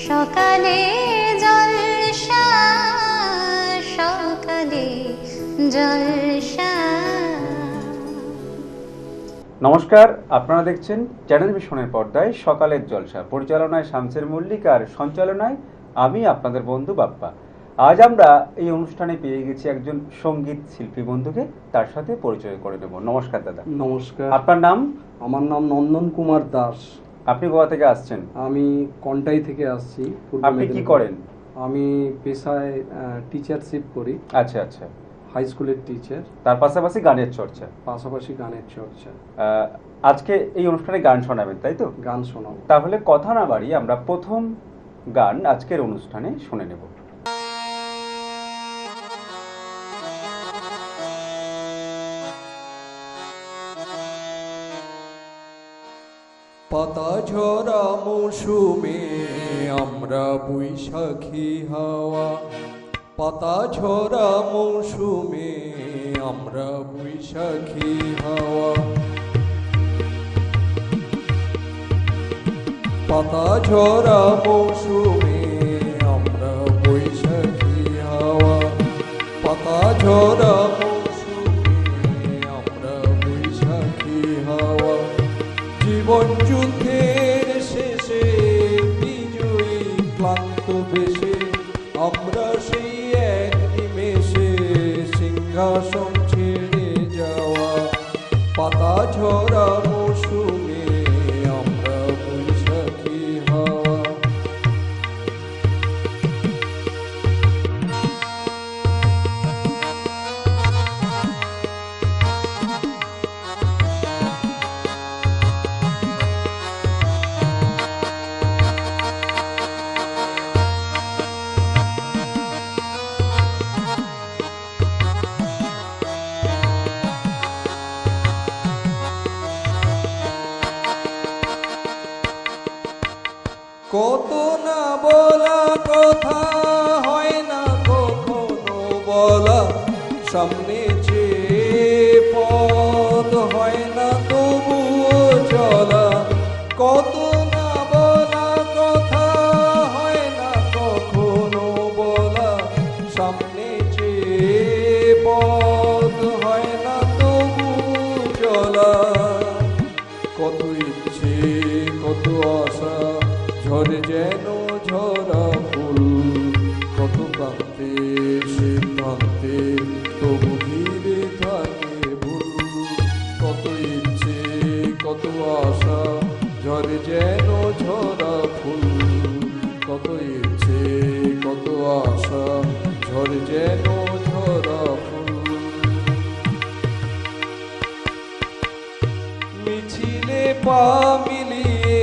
সকালে জলসা, সকালে জলসা। নমস্কার, আপনারা দেখছেন চ্যানেল ভিশনের পর্দায় সকালের জলসা। পরিচালনায় শামসের মল্লিক আর সঞ্চালনায় আমি আপনাদের বন্ধু বাপ্পা। আজ আমরা এই অনুষ্ঠানে পেয়ে গেছি একজন সঙ্গীত শিল্পী বন্ধুকে, তার সাথে পরিচয় করে নেব। নমস্কার দাদা। নমস্কার। আপনার নাম? আমার নাম নন্দন কুমার দাস। আপনি কোথা থেকে আসছেন? আমি কন্টাই থেকে আসছি। আপনি কি করেন? আমি পেশায় টিচারশিপ করি। আচ্ছা আচ্ছা, হাই স্কুলের টিচার। তার পাশাপাশি গানের চর্চা। পাশাপাশি গানের চর্চা। আজকে এই অনুষ্ঠানে গান শোনাবেন, তাই তো? গান শোনাবো। তাহলে কথা না বাড়িয়ে আমরা প্রথম গান আজকের অনুষ্ঠানে শুনে নেব। পাতা ঝরা মৌসুমে আমরা বৈশাখী হাওয়া, পাতা ঝরা মৌসুমে আমরা বৈশাখী হাওয়া, পাতা ঝরা মৌসুমে আমরা বৈশাখী হাওয়া, পাতা ঝরা মৌসুমে আমরা বৈশাখী হাওয়া। জীবন যুদ্ধের শেষে বিজয়ী ক্লান্ত বেশে আমরা সেই এক নিমেষে সিংহাসন ছেড়ে যাওয়া, পাতা ঝরা মৌসুমে আমরা বৈশাখী হাওয়া। কত না বলা কথা হয় না কখনো বলা, সামনে যে পথ হয় না তবুও চলা। কত না বলা কথা হয় না কখনো বলা, সামনে যে পথ হয় না তবু চলা। কত ইচ্ছে কত আশা ঝরে যেন ঝরা ফুল, কত প্রান্তে সিদ্ধান্তে তবু ঘিরে থাকে ভুল। কত ইচ্ছে কত আশা ঝরে যেন ঝরা ফুল, কত ইচ্ছে কত আশা ঝরে যেন ঝরা ফুল। মিছিলে পা মিলিয়ে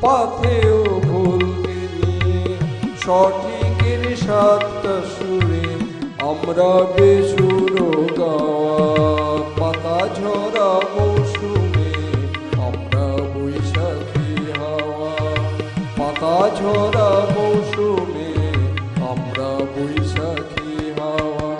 পাথেও ভুলকে নিয়ে সঠিকের সাতটা সুরে আমরা বেসুর গাওয়া, পাতা ঝরা মৌসুমে আমরা বৈশাখী হাওয়া, পাতা ঝরা মৌসুমে আমরা বৈশাখী হাওয়া।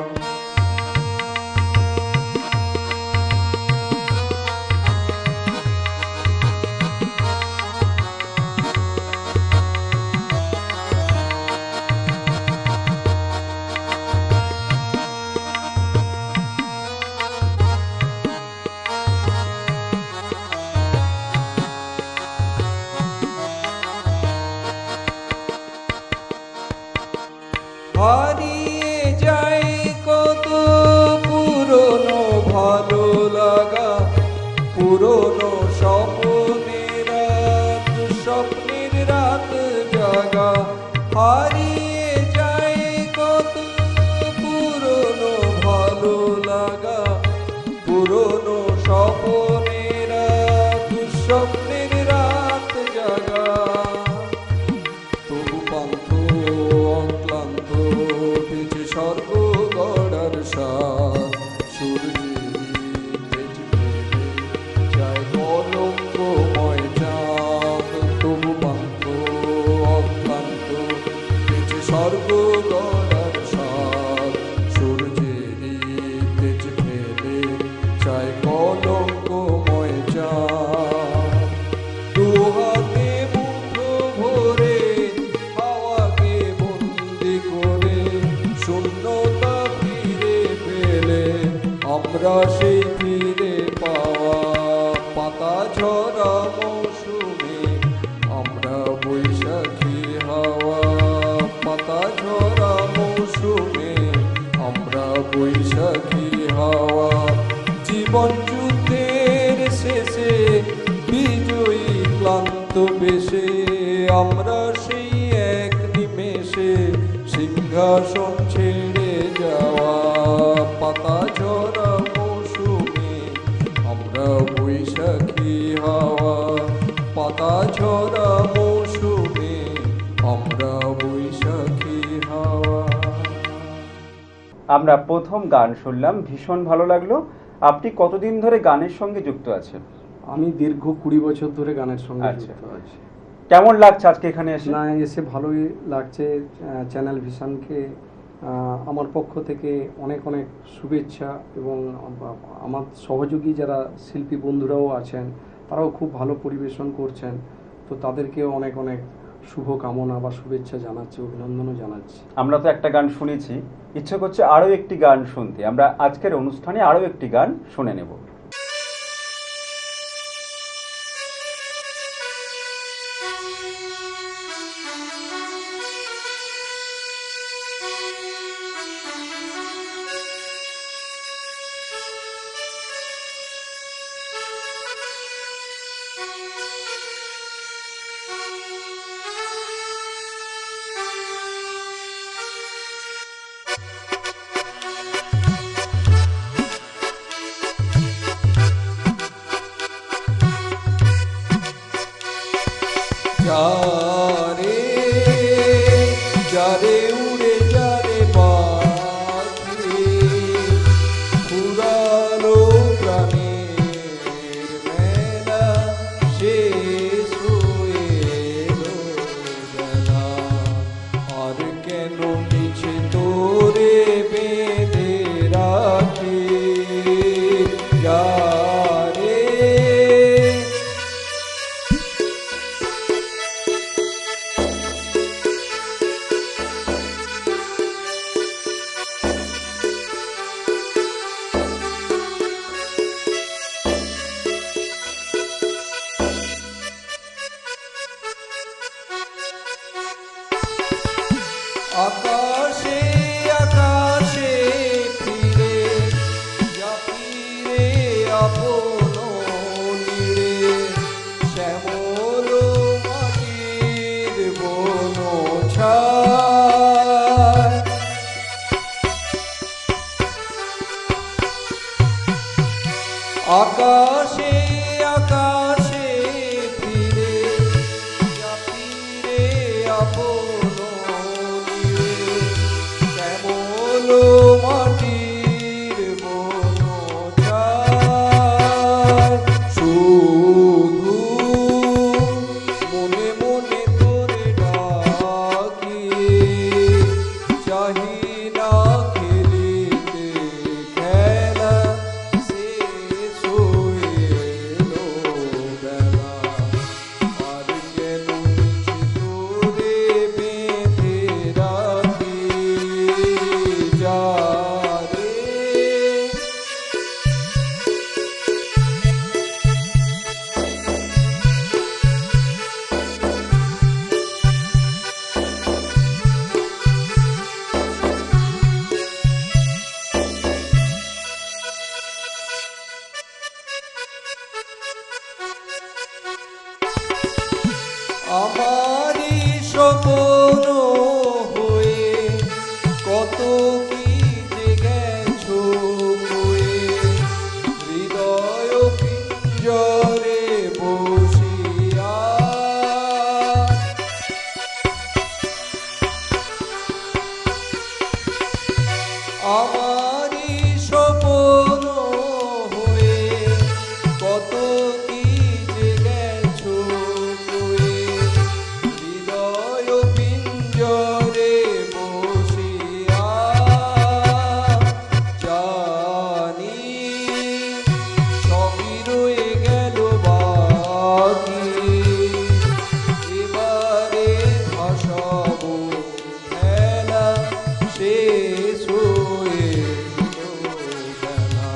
হারিয়ে যায় কত পুরনো ভালো লাগা, পুরনো স্বপ্নের রাত, স্বপ্নের রাত জাগা। হারিয়ে যায় কত পুরনো ভালো লাগা, পুরনো স্বপ্নের রাত, স্বপ্নের রাত জাগা। তবু পান্থ অক্লান্ত পেছে স্বর্গ গড়ার সাথ, সূর্যের তেজ ভেবে যায় কলঙ্কময় চাঁদ। তবু পান্থ অক্লান্ত পেছে স্বর্গ গড়ার সাথ, সূর্যের তেজ সেই ফিরে পাওয়া পাতা ঝরা মৌসুমে আমরা বৈশাখী হাওয়া পাতা ঝরা মৌসুমে আমরা বৈশাখী হাওয়া জীবন যুদ্ধের শেষে বিজয়ী ক্লান্ত বেশে আমরা সেই এক নিমেষে সিংহাসন ছেড়ে যাওয়া পাতা ঝরা মৌসুমে আমরা বৈশাখী হাওয়া পাতা ঝরা মৌসুমে আমরা বৈশাখী হাওয়া। আমরা প্রথম গান শুনলাম, ভীষণ ভালো লাগলো। আপনি কতদিন ধরে গানের সঙ্গে যুক্ত আছেন? আমি দীর্ঘ 20 বছর ধরে গানের সঙ্গে আচ্ছা। যুক্ত আছি। কেমন লাগছে আজকে এখানে এসে? না, এসে ভালোই লাগছে। চ্যানেল ভিশনকে আমার পক্ষ থেকে অনেক অনেক শুভেচ্ছা, এবং আমার সহযোগী যারা শিল্পী বন্ধুরাও আছেন তারাও খুব ভালো পরিবেশন করছেন, তো তাদেরকেও অনেক অনেক শুভ কামনা বা শুভেচ্ছা জানাচ্ছি, অভিনন্দনও জানাচ্ছি। আমরা তো একটা গান শুনেছি, ইচ্ছে করছে আরও একটি গান শুনতে। আমরা আজকের অনুষ্ঠানে আরও একটি গান শুনে নেব। যারে যারে উড়ে যারে পাখি ফুরালো প্রাণের মেলা শেষ হয়ে এলো বেলা আর কেন নিচে তোরে বেঁধে রাখি যারে আকাশে আকাশে ফিরে যা ফিরে আপন নীড়ে শ্যামল মাটির বন ছায় আকাশে আকাশে ফিরে যা ফিরে আপন মাটির বন শুধু মনে মনে তোরে ডাকি চাহি না খেলিতে খেলা শেষ হয়ে এলো বেলা আর কেন তোরে বেঁধে রাখি যারে আমারই স্বপ্ন হয়ে কত কি যে গেছো বয়ে হৃদয় পিঞ্জরে বসিয়া আমারই স্বপ্ন হয়ে কত কি যে গেছো বয়ে হৃদয় পিঞ্জরে বসিয়া জানি সবই রয়ে গেল বাকি এবারে ভাসাবো খেলা শেষ হয়ে এলো বেলা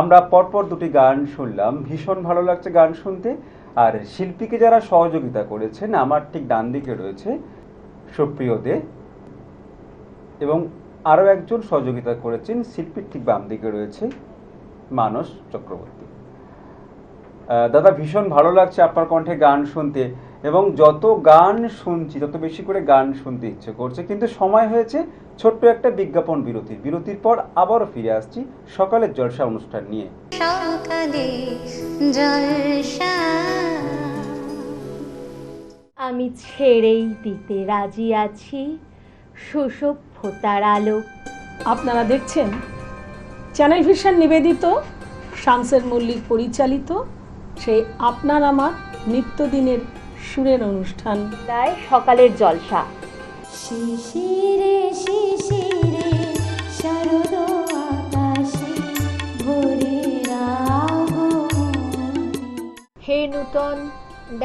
আমরা পরপর দুটি গান শুনলাম, ভীষণ ভালো লাগছে গান শুনতে। আর শিল্পীকে যারা সহযোগিতা করেছেন, আমার ঠিক ডান দিকে রয়েছে সুপ্রিয় দে, এবং আরও একজন সহযোগিতা করেছেন শিল্পীর ঠিক বাম দিকে রয়েছে মানস চক্রবর্তী। দাদা, ভীষণ ভালো লাগছে আপনার কণ্ঠে গান শুনতে, এবং যত গান শুনছি তত বেশি করে গান শুনতে ইচ্ছে করছে। কিন্তু সময় হয়েছে ছোট্ট একটা বিজ্ঞাপন বিরতির। বিরতির পর আবারও ফিরে আসছি সকালের জলসা অনুষ্ঠান নিয়ে। সকালে জলসা আমি ছেড়েই দিতে রাজি আছি সুসভ্যতার আলো। আপনারা দেখছেন চ্যানেল ভিশন নিবেদিত শামসের মল্লিক পরিচালিত সেই আপনার আমার নিত্যদিনের সুরের অনুষ্ঠান তাই সকালের জলসা। শিশিরে শিশিরে শরদ আকাশে ভোরের আগমনে। হে নূতন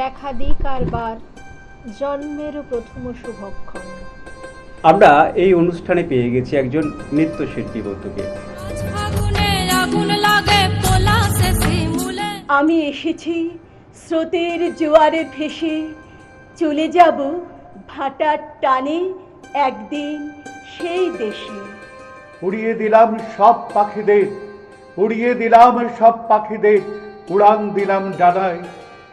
দেখা দিক কারবার জন্মেরও প্রথম শুভক্ষণ। আমরা এই অনুষ্ঠানে পেয়ে গেছি একজন নৃত্যশিল্পী বন্ধুকে। আমি এসেছি স্রোতের জোয়ারে ভেসে, চলে যাব ভাটার টানে একদিন সেই দেশে। উড়িয়ে দিলাম সব পাখিদের, উড়িয়ে দিলাম সব পাখিদের, উড়ান দিলাম ডানায়,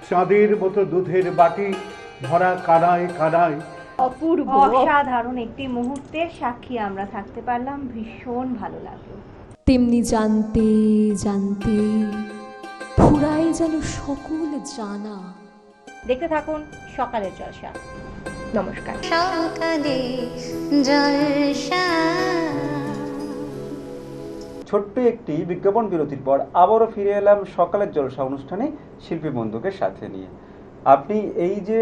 চাঁদের মতো দুধের বাটি ভরা কানায় কানায়। অপূর্ব অসাধারণ একটি মুহূর্তের সাক্ষী আমরা থাকতে পারলাম, ভীষণ ভালো লাগলো। তেমনি জানতে জানতে ফুরাই যেন সকল জানা। দেখতে থাকুন সকালের জলসা। নমস্কার। সকালে জলসা। ছোট্ট একটি বিজ্ঞাপন বিরতির পর আবারও ফিরে এলাম সকালের জলসা অনুষ্ঠানে শিল্পী বন্ধুকে সাথে নিয়ে। আপনি এই যে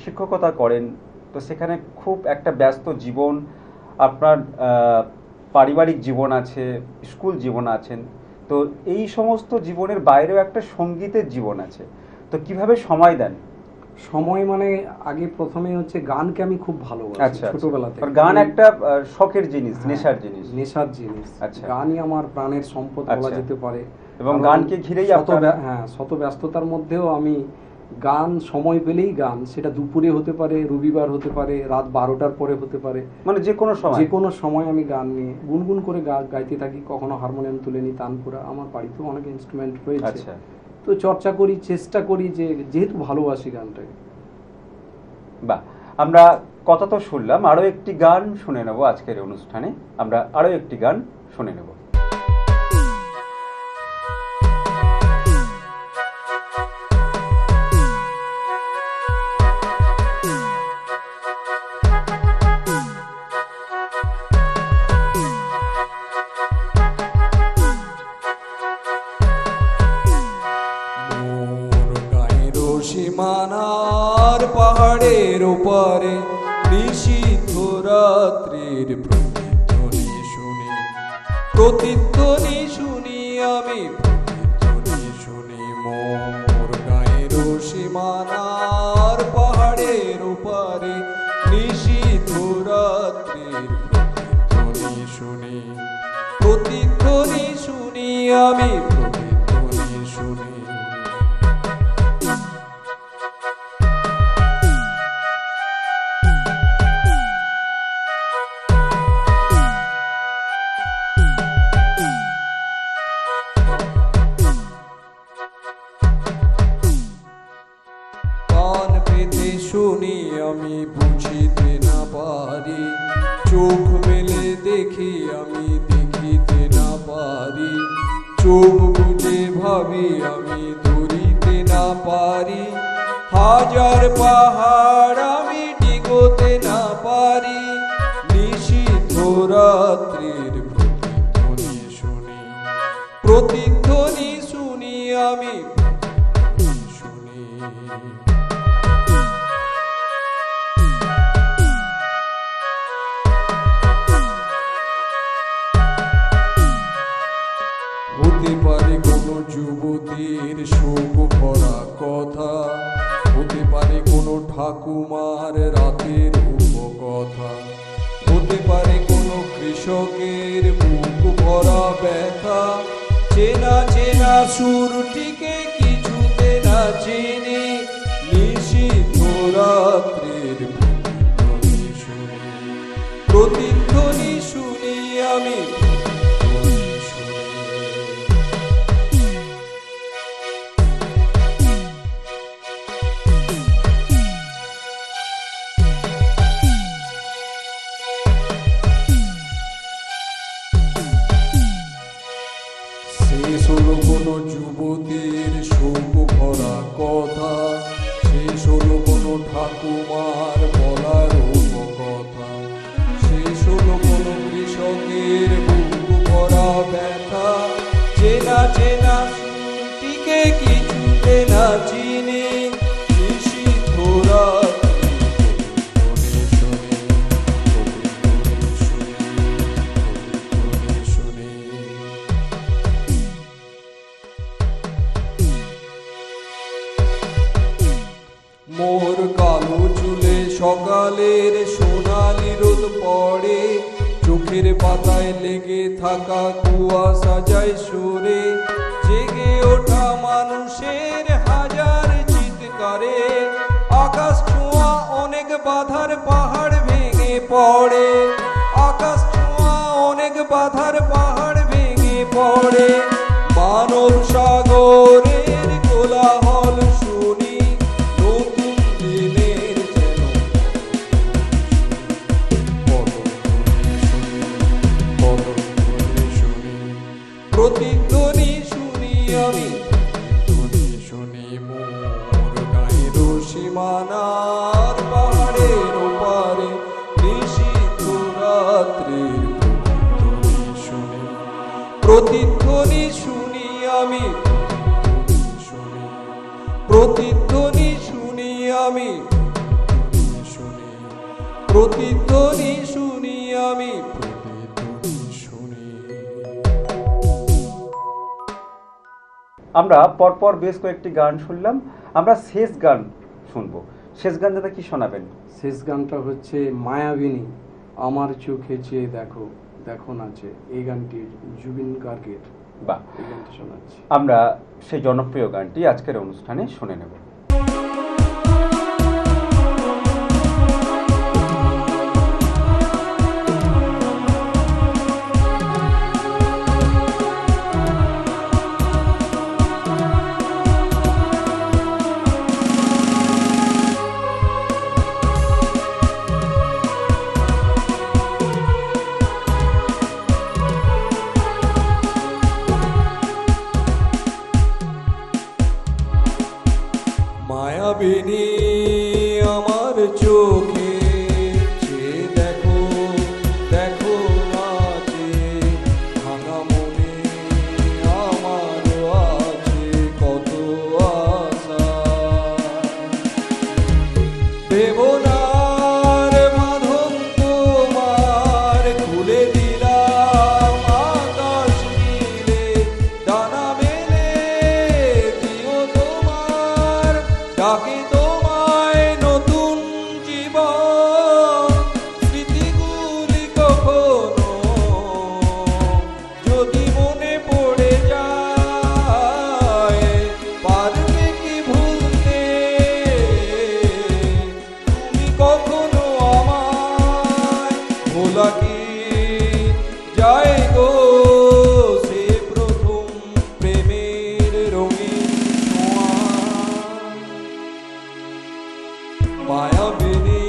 শিক্ষকতা করেন, তো সেখানে খুব একটা ব্যস্ত জীবন, আপনার পারিবারিক জীবন আছে, স্কুল জীবন আছেন, তো এই সমস্ত জীবনের বাইরেও একটা সঙ্গীতের জীবন আছে, তো কিভাবে সময় দেন? সময় মানে আগে প্রথমে হচ্ছে গানকে আমি খুব ভালোবাসি আচ্ছা, ছোটবেলা থেকে। আর গান একটা শখের জিনিস, হ্যাঁ, নেশার জিনিস। নেশার জিনিস। আচ্ছা। গানই আমার প্রাণের সম্পদ বলা আচ্ছা। যেতে পারে। এবং কারণ গানকে ঘিরেই শত ব্যস্ততার মধ্যেও আমি গান সময় পেলেই গান, সেটা দুপুরে হতে পারে, রবিবার হতে পারে, রাত 12টার পরে হতে পারে, মানে যে কোনো সময়। যে কোনো সময় আমি গান নিয়ে গুনগুন করে গাইতে থাকি। কখনো হারমোনিয়াম তুলে নিই, তানপুরা, আমার বাড়িতেও অনেক ইনস্ট্রুমেন্ট রয়েছে। আচ্ছা। তো চর্চা করি, চেষ্টা করি, যেহেতু ভালোবাসি গানটাকে। বাহ, আমরা কথা তো শুনলাম, আরো একটি গান শুনে নেব আজকের অনুষ্ঠানে। আমরা আরো একটি গান শুনে নেব। মোর গায়ের সীমানার পাহাড়ের ওপারে নিষিদ্ধ রাত্রির প্রতিধ্বনি শুনি, প্রতিধ্বনি শুনি আমি, প্রতিধ্বনি শুনি। মোর গায়ের সীমানার পাহাড়ের ওপারে নিষিদ্ধ রাত্রির প্রতিধ্বনি শুনি, প্রতিধ্বনি শুনি আমি, প্রতিধ্বনি শুনি। কান পেতে শুনি আমি, বুঝিতে না পারি, চোখ মেলে দেখি আমি, দেখিতে না পারি, চোখ বুঝে ভাবি আমি, ধরিতে না পারি, হাজার পাহাড় আমি ডিগোতে না পারি, নিষিদ্ধ রাত্রির প্রতিধ্বনি শুনি, প্রতিধ্বনি শুনি আমি, শুনি। হতে পারে কোনো যুবতীর শোক ভরা কথা, হতে পারে কোনো ঠাকুমার রাতের উপকথা, হতে পারে কোনো কৃষকের বুক ভরা ব্যথা, চেনা চেনা সুরটিকে কিছুতে না চিনি, নিশীথ রাত্রির প্রতিধ্বনি শুনি, প্রতিধ্বনি শুনি আমি প্রতিধ্বনি শুনি। শেষ হলো কোনো যুবতীর শোক ভরা কথা, শেষ হলো কোনো ঠাকুমার বলার কথা, শেষ হলো কোনো কৃষকের বুক ভরা ব্যথা, চেনা চেনা সুরটিকে কিছুতে না চিনি, নিশীথ রাত্রির প্রতিধ্বনি শুনি, প্রতিধ্বনি শুনি, প্রতিধ্বনি শুনি। মোর কালো চুলে সকালের সোনালি রোদ পড়ে, চোখের পাতায় লেগে থাকা কুয়াশা যায় সরে, জেগে ওঠা মানুষের হাজার চিৎকারে, আকাশ ছোঁয়া অনেক বাধার পাহাড় ভেঙে পড়ে, আকাশ ছোঁয়া অনেক বাধার পাহাড় ভেঙে পড়ে, মানব সাগরের কোলাহল শুনি, নতুন দিনের যেন প্রতিধ্বনি শুনি আমি প্রতিধ্বনি শুনি। মোর গায়ের সীমানার পাহাড়ের ওপারে নিশীথ রাত্রির প্রতিধ্বনি শুনি, প্রতিধ্বনি শুনি আমি প্রতিধ্বনি শুনি, প্রতিধ্বনি শুনি আমি প্রতিধ্বনি শুনি, প্রতিধ্বনি শুনি আমি প্রতিধ্বনি শুনি। আমরা পরপর বেশ কয়েকটি গান শুনলাম, আমরা শেষ গান শুনবো। শেষ গান দাদা কি শোনাবেন? শেষ গানটা হচ্ছে মায়াবিনী, আমার চোখে চেয়ে দেখো দেখো নাচে, এই গানটি জুবিন গার্গের। বাহ, এই গানটি শোনাচ্ছি। আমরা সেই জনপ্রিয় গানটি আজকের অনুষ্ঠানে শুনে নেব। মায়াবিনী আমার চোখে চেয়ে দেখো দেখো নাচে, ভাঙা মনে আমার আছে কত আশা, দেবনার বাঁধন তোমার খুলে দিলাম আকাশ নীলে, ডানা মেলে দিও তোমার ডাকে তোমায় নতুন জীবন, স্মৃতিগুলি কখনো যদি মনে পড়ে যায়, পারবে কি ভুলতে তুমি কখনো আমায়, ভোলা কি যায় গো সে প্রথম প্রেমের রঙিন ছোঁয়া। মায়াবিনী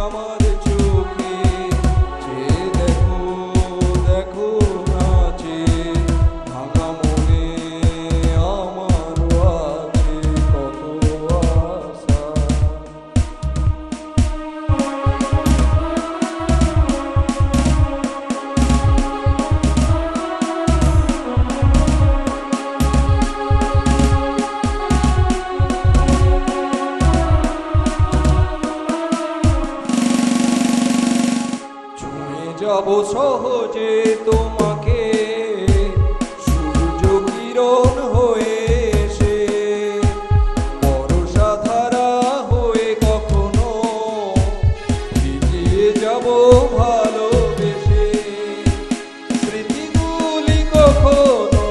আমার চোখে চেয়ে দেখো দেখো নাচে, ভাঙা মনে আমার আছে কত আশা। ছুঁয়ে যাব সহজে তোমাকে সূর্য কিরণ হয়ে এসে, বর্ষা ধারা হয়ে কখনো ভিজিয়ে যাব ভালোবেসে, স্মৃতিগুলি কখনো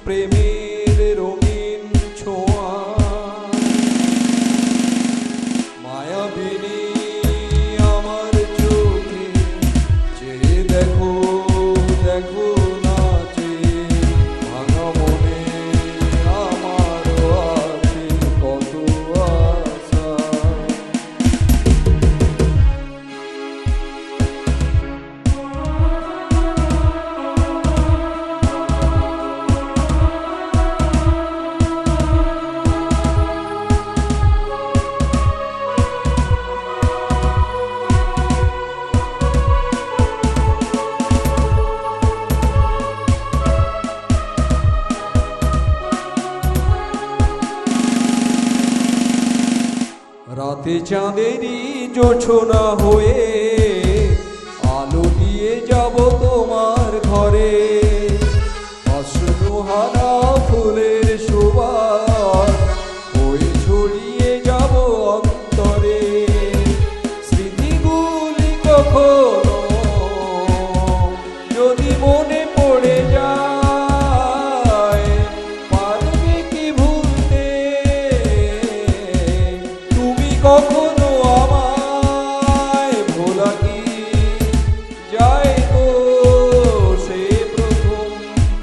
প্রেমের রঙিন ছোঁয়া মায়াবিনী আমার চোখে চেয়ে দেখো দেখো নাচে ভাঙা মনে আমার আছে কত আশা রাতে চাঁদেরই জোছনা হয়ে আলো দিয়ে যাব তোমার ঘরে অশ্রুহারা ফুলের সুবাস হয়ে ছড়িয়ে যাব অন্তরে স্মৃতিগুলি কখনো যদি মনে পড়ে যায় পারবে কি ভুলতে তুমি কখনো আমায় ভোলা কি যায় গো সে প্রথম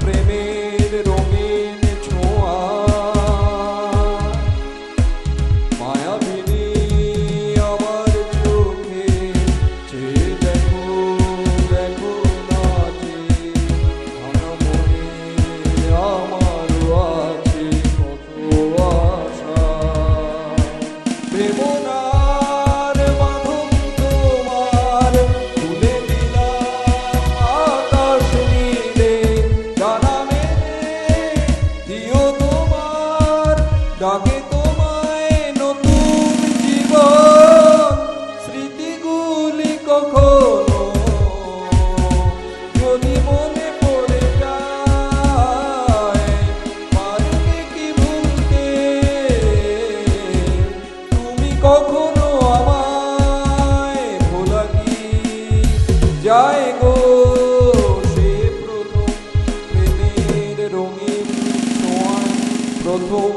প্রেমের রঙিন ছোঁয়া মায়াবিনী আমার চোখে চেয়ে দেখো দেখো নাচে ভাঙা মনে আমারও আছে কত আশা প্রেমনার মাধব তোমার তুলে দিলাম আকাশ নীলে ডানা মেলে দিও তোমার ডাকে তোমায় নতুন জীবন স্মৃতিগুলি কখনো যদি মনে পড়ে যায় পারবে কি ভুলতে তুমি কখনো আমায় ভোলা কি যায় গো সে প্রথম প্রেমের রঙিন ছোঁয়া প্রথম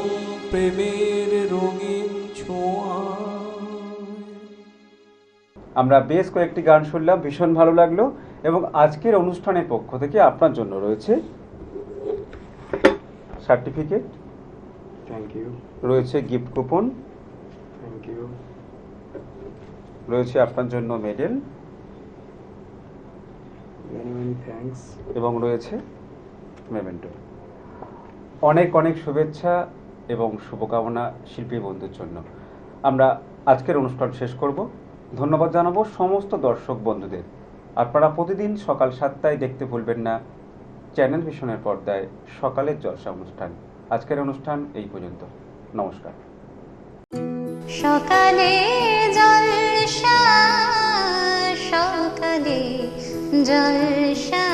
প্রেমের রঙিন ছোঁয়া আমরা বেশ কয়েকটি গান শুনলাম, ভীষণ ভালো লাগলো। এবং আজকের অনুষ্ঠানের পক্ষ থেকে আপনার জন্য রয়েছে সার্টিফিকেট, থ্যাংক ইউ, রয়েছে গিফট কুপন, থ্যাংক ইউ, রয়েছে আপনার জন্য মেডেল মেনি মেনি থ্যাঙ্কস। এবং রয়েছে মেমেন্টো। অনেক অনেক শুভেচ্ছা এবং শুভকামনা শিল্পী বন্ধুর জন্য। আমরা আজকের অনুষ্ঠান শেষ করব। ধন্যবাদ জানাবো সমস্ত দর্শক বন্ধুদের। আপনারা প্রতিদিন সকাল 7টায় দেখতে ভুলবেন না চ্যানেল ভিশনের পর্দায় সকালের জলসা অনুষ্ঠান। আজকের অনুষ্ঠান এই পর্যন্ত। নমস্কার। সকালে জলসা, সকালে জলসা।